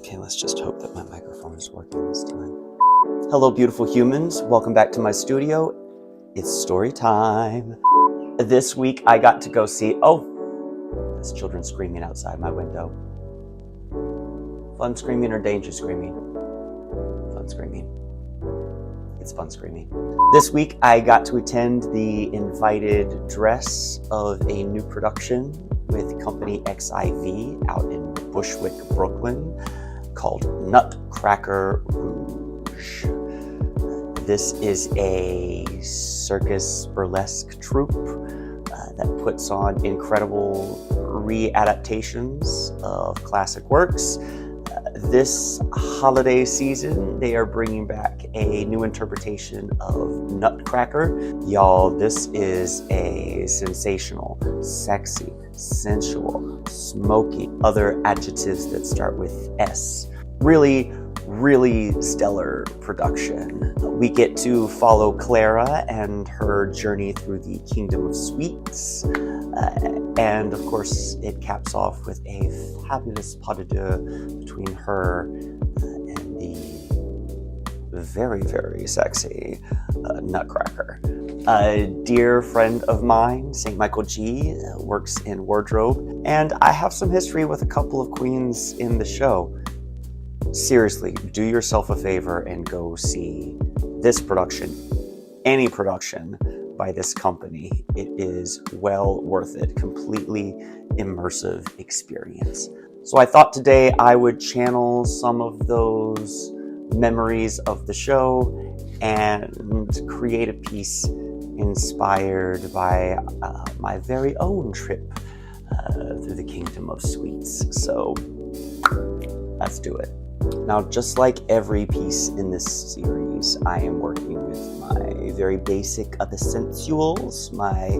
Okay, let's just hope that my microphone is working this time. Hello, beautiful humans. Welcome back to my studio. It's story time. This week I got to go see, there's children screaming outside my window. Fun screaming or danger screaming? Fun screaming. It's fun screaming. This week I got to attend the invited dress of a new production with Company XIV out in Bushwick, Brooklyn, called NUTCRACKER ROUGE. This is a circus burlesque troupe that puts on incredible re-adaptations of classic works. This holiday season, they are bringing back a new interpretation of Nutcracker. Y'all, this is a sensational, sexy, sensual, smoky, other adjectives that start with S. Really stellar production. We get to follow Clara and her journey through the Kingdom of Sweets. And of course, it caps off with a fabulous pas de deux between her and the very sexy Nutcracker. A dear friend of mine, St. Michael G, works in wardrobe, and I have some history with a couple of queens in the show. Seriously, do yourself a favor and go see this production, any production by this company. It is well worth it. Completely immersive experience. So I thought today I would channel some of those memories of the show and create a piece inspired by my very own trip through the Kingdom of Sweets. So let's do it. Now, just like every piece in this series, I am working with my very basic essentials, my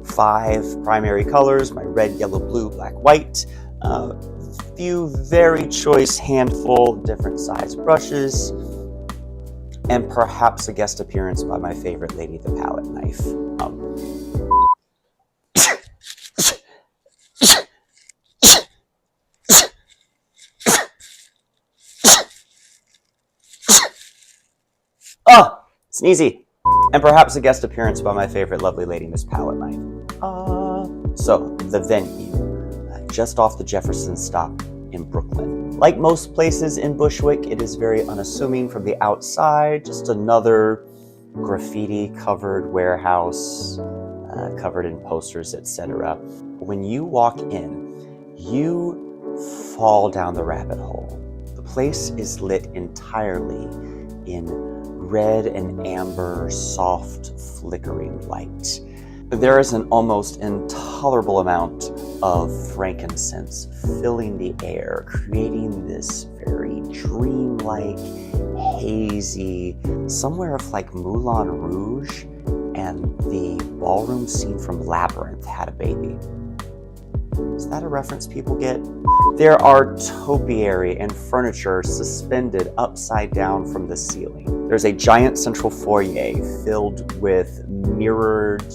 5 primary colors, my red, yellow, blue, black, white, a few very choice handful different size brushes, and perhaps a guest appearance by my favorite lady, the palette knife. Sneezy. And perhaps a guest appearance by my favorite lovely lady, Miss Palette Knife. So, the venue, just off the Jefferson stop in Brooklyn. Like most places in Bushwick, it is very unassuming from the outside, just another graffiti-covered warehouse, covered in posters, etc. When you walk in, you fall down the rabbit hole. The place is lit entirely in red and amber, soft, flickering light. There is an almost intolerable amount of frankincense filling the air, creating this very dreamlike, hazy, somewhere of like Moulin Rouge and the ballroom scene from Labyrinth had a baby. Is that a reference people get? There are topiary and furniture suspended upside down from the ceiling. There's a giant central foyer filled with mirrored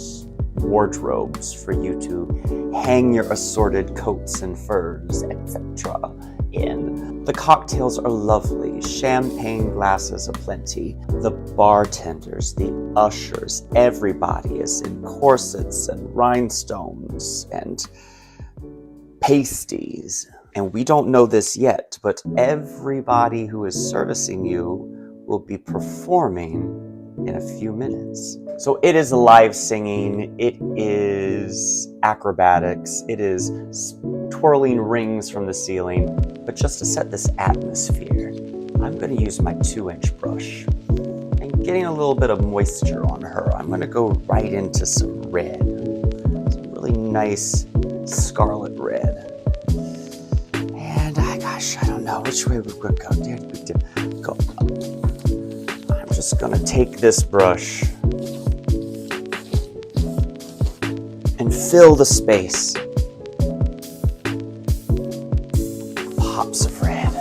wardrobes for you to hang your assorted coats and furs, etc. in. The cocktails are lovely, champagne glasses aplenty. The bartenders, the ushers, everybody is in corsets and rhinestones and pasties. And we don't know this yet, but everybody who is servicing you will be performing in a few minutes. So it is live singing, it is acrobatics, it is twirling rings from the ceiling. But just to set this atmosphere, I'm going to use my 2-inch brush. And getting a little bit of moisture on her, I'm going to go right into some red. Some really nice scarlet red. And I don't know which way we would go. I'm just going to take this brush and fill the space. Pops of red.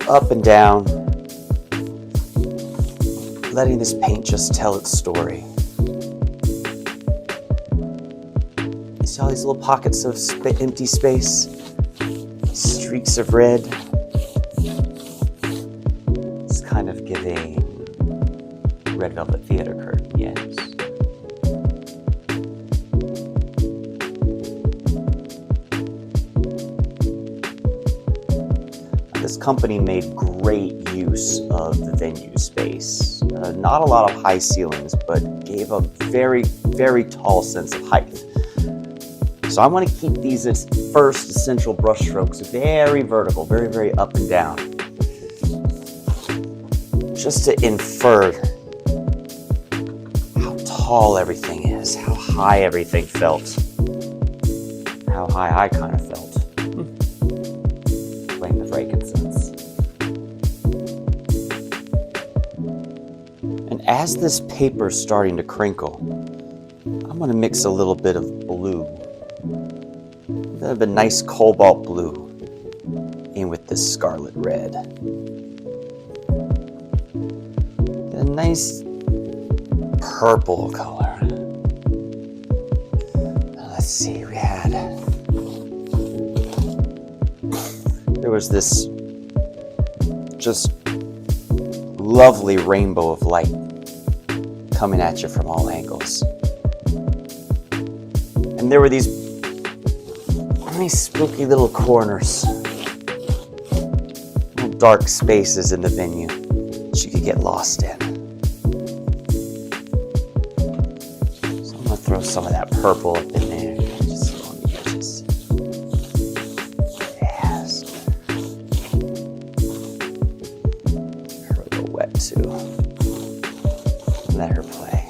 Up and down. Letting this paint just tell its story. You see all these little pockets of empty space? Streaks of red. It's kind of giving Red Velvet Theater curtain, yes. This company made great use of the venue space. Not a lot of high ceilings, but gave a very, very tall sense of height. So I want to keep these as first essential brush strokes very vertical, very, very up and down. Just to infer how tall everything is, how high everything felt, how high I kind of felt. Playing the frankincense. And as this paper's starting to crinkle, I'm going to mix a little bit of blue. A bit of a nice cobalt blue in with this scarlet red. Get a nice purple color. Let's see, there was this just lovely rainbow of light coming at you from all angles. And there were these nice spooky little corners, little dark spaces in the venue that you could get lost in. So I'm gonna throw some of that purple up in there, just along the edges. Yes. Her a little wet too. Let her play.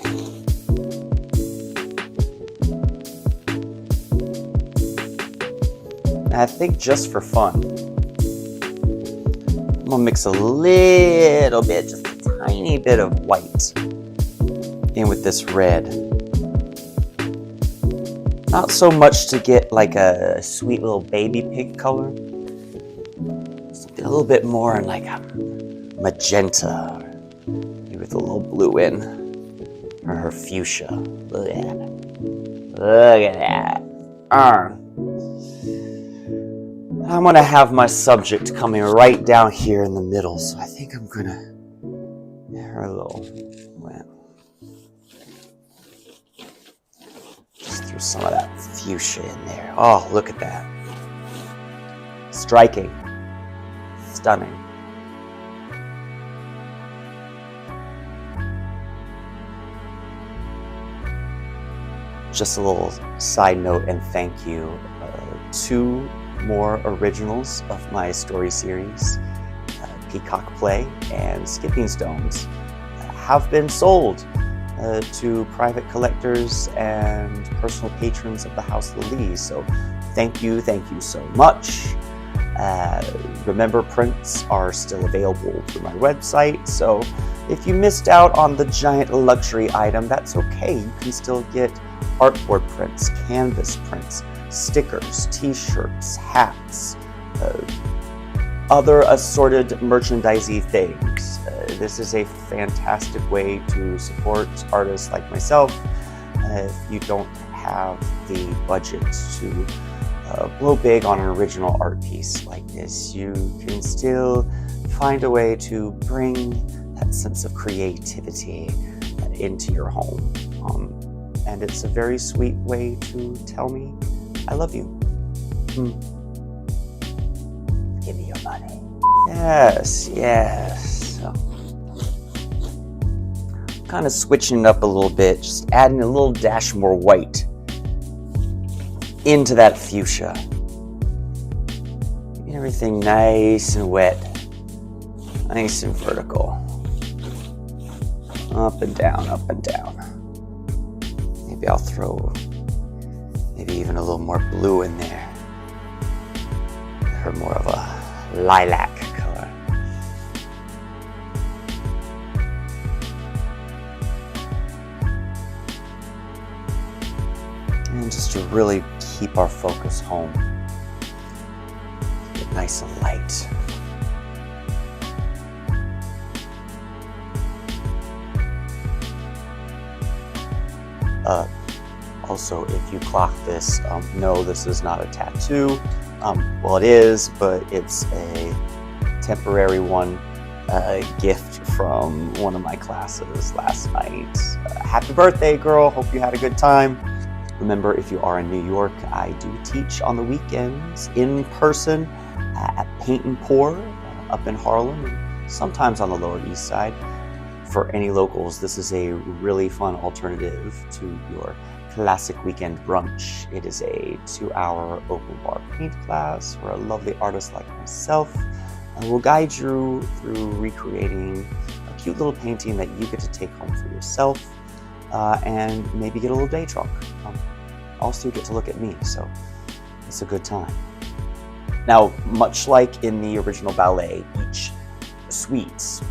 I think just for fun, I'm gonna mix a little bit, just a tiny bit of white in with this red. Not so much to get like a sweet little baby pink color, something a little bit more in like a magenta, maybe with a little blue in, or her fuchsia. Look at that. Look at that. I'm gonna have my subject coming right down here in the middle, so I think I'm gonna get her a little wet. Just threw some of that fuchsia in there. Oh, look at that. Striking. Stunning. Just a little side note and thank you to more originals of my story series, Peacock Play and Skipping Stones, have been sold to private collectors and personal patrons of the House Lilly. So thank you so much. Remember, prints are still available through my website, so if you missed out on the giant luxury item, that's okay. You can still get artboard prints, canvas prints, stickers, t-shirts, hats, other assorted merchandisey things. This is a fantastic way to support artists like myself. If you don't have the budget to blow big on an original art piece like this, you can still find a way to bring that sense of creativity into your home. And it's a very sweet way to tell me I love you. Give me your money. Yes. So, kind of switching it up a little bit, just adding a little dash more white into that fuchsia. Making everything nice and wet, nice and vertical. Up and down, up and down. Maybe I'll throw even a little more blue in there. Her more of a lilac color. And just to really keep our focus home. Get nice and light. Also, if you clock this, no, this is not a tattoo. Well, it is, but it's a temporary one, a gift from one of my classes last night. Happy birthday, girl. Hope you had a good time. Remember, if you are in New York, I do teach on the weekends in person at Paint'n'Pour up in Harlem, and sometimes on the Lower East Side. For any locals, this is a really fun alternative to your classic weekend brunch. It is a 2-hour open bar paint class where a lovely artist like myself will guide you through recreating a cute little painting that you get to take home for yourself and maybe get a little day drunk. Also, you get to look at me, so it's a good time. Now, much like in the original ballet, each suite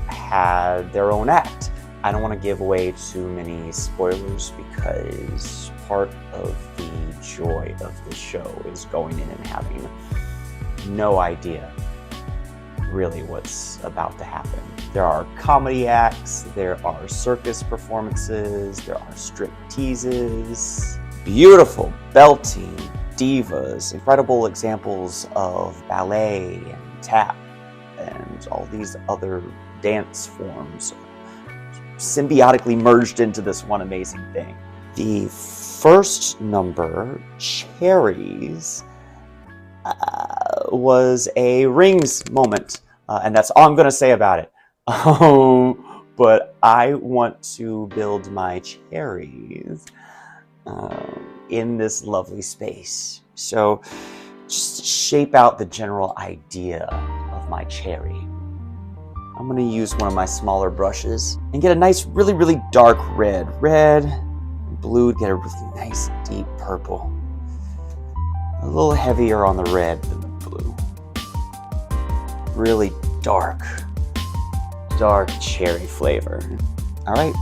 had their own act. I don't want to give away too many spoilers because part of the joy of the show is going in and having no idea really what's about to happen. There are comedy acts, there are circus performances, there are strip teases, beautiful belting divas, incredible examples of ballet and tap and all these other dance forms symbiotically merged into this one amazing thing. The first number, Cherries, was a rings moment, and that's all I'm going to say about it. But I want to build my cherries in this lovely space. So just shape out the general idea of my cherry. I'm going to use one of my smaller brushes and get a nice, really, really dark red. Red and blue to get a really nice, deep purple. A little heavier on the red than the blue. Really dark cherry flavor. All right,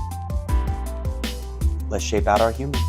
let's shape out our human.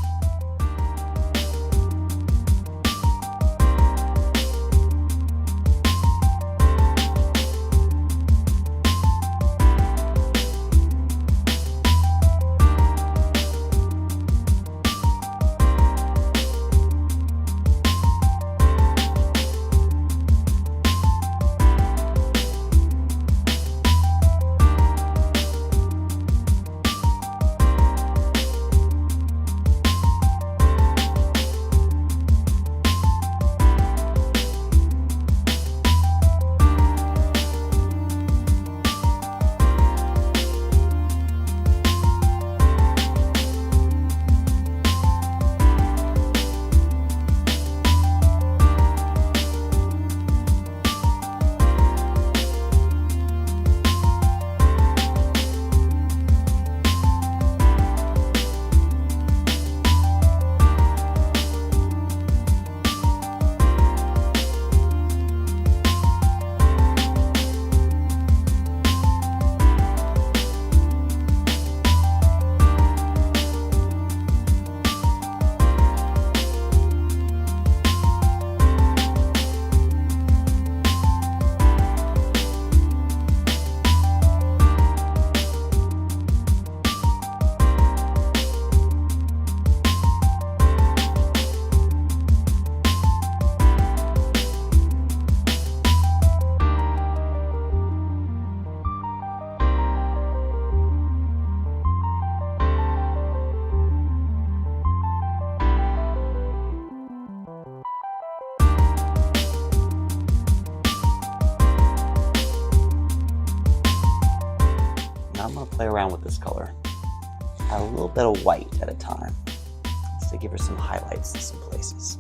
I'm going to play around with this color. Add a little bit of white at a time, just to give her some highlights in some places.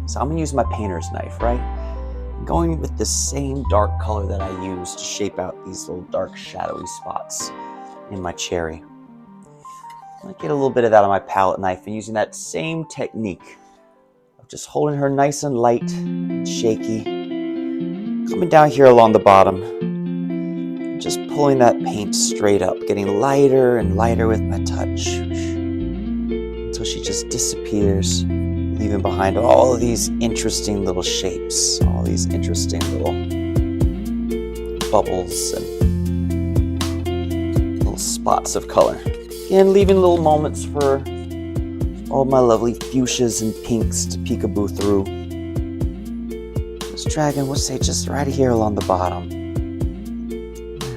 So I'm gonna use my painter's knife, right? I'm going with the same dark color that I used to shape out these little dark shadowy spots in my cherry. I'm gonna get a little bit of that on my palette knife and using that same technique of just holding her nice and light, shaky, coming down here along the bottom, just pulling that paint straight up, getting lighter and lighter with my touch until she just disappears, leaving behind all of these interesting little shapes, all these interesting little bubbles and little spots of color. And leaving little moments for all my lovely fuchsias and pinks to peekaboo through. Just dragging, we'll say, just right here along the bottom.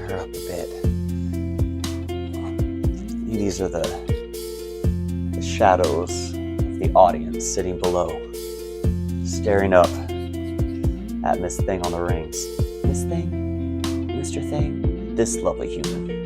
Her up a bit. These are the shadows of the audience sitting below, staring up at Miss Thing on the rings. Miss Thing? Mr. Thing? This lovely human.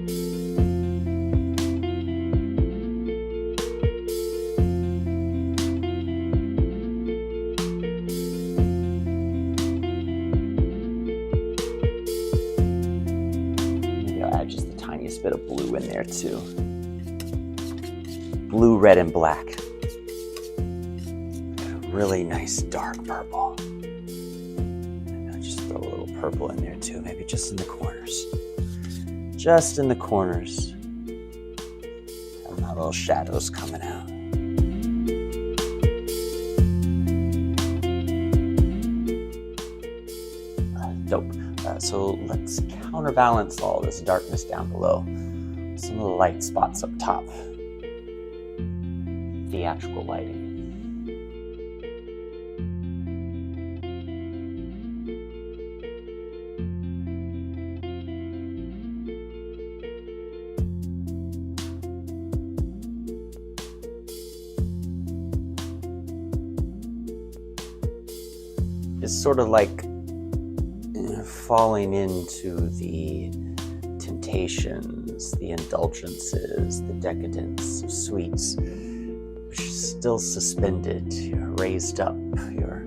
Just the tiniest bit of blue in there too. Blue, red, and black. A really nice dark purple. And I'll just throw a little purple in there too, maybe just in the corners. Just in the corners. And my little shadows coming out. Dope. So let's counterbalance all this darkness down below. Some little light spots up top. Theatrical lighting. It's sort of like falling into the temptations, the indulgences, the decadence of sweets. You're still suspended, you're raised up, you're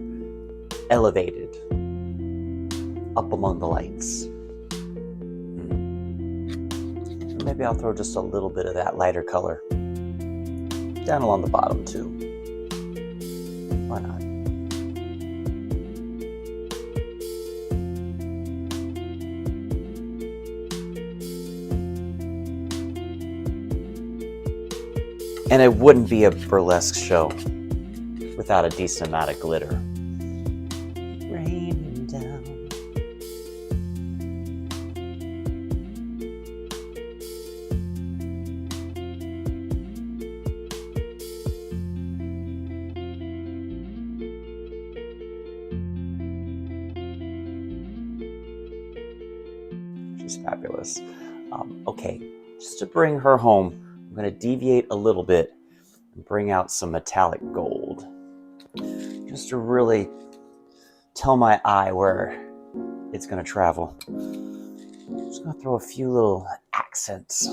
elevated, up among the lights. Maybe I'll throw just a little bit of that lighter color down along the bottom too. Why not? And it wouldn't be a burlesque show without a decent amount of glitter. Raining down. She's fabulous. Okay, just to bring her home, I'm going to deviate a little bit and bring out some metallic gold, just to really tell my eye where it's going to travel. I'm just going to throw a few little accents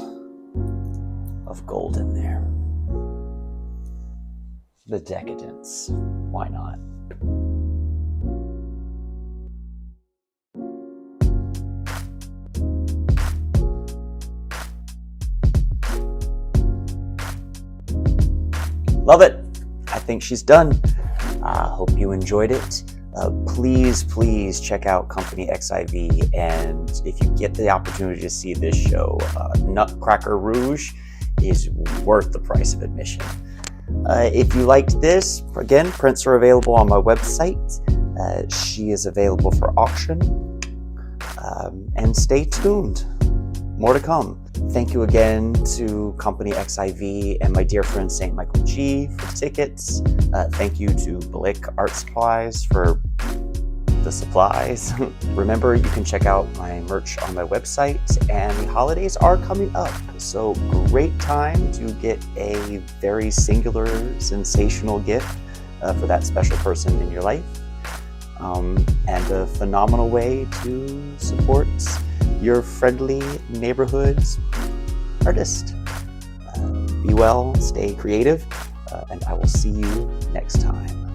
of gold in there. The decadence, why not? Love it. I think she's done. I hope you enjoyed it. Please check out Company XIV, and if you get the opportunity to see this show, NUTCRACKER ROUGE is worth the price of admission. If you liked this, again, prints are available on my website. She is available for auction, and stay tuned. More to come. Thank you again to Company XIV and my dear friend St. Michael G for tickets. Thank you to Blick Art Supplies for the supplies. Remember, you can check out my merch on my website, and the holidays are coming up. So great time to get a very singular, sensational gift for that special person in your life. And a phenomenal way to support your friendly neighborhood's artist. Be well, stay creative, and I will see you next time.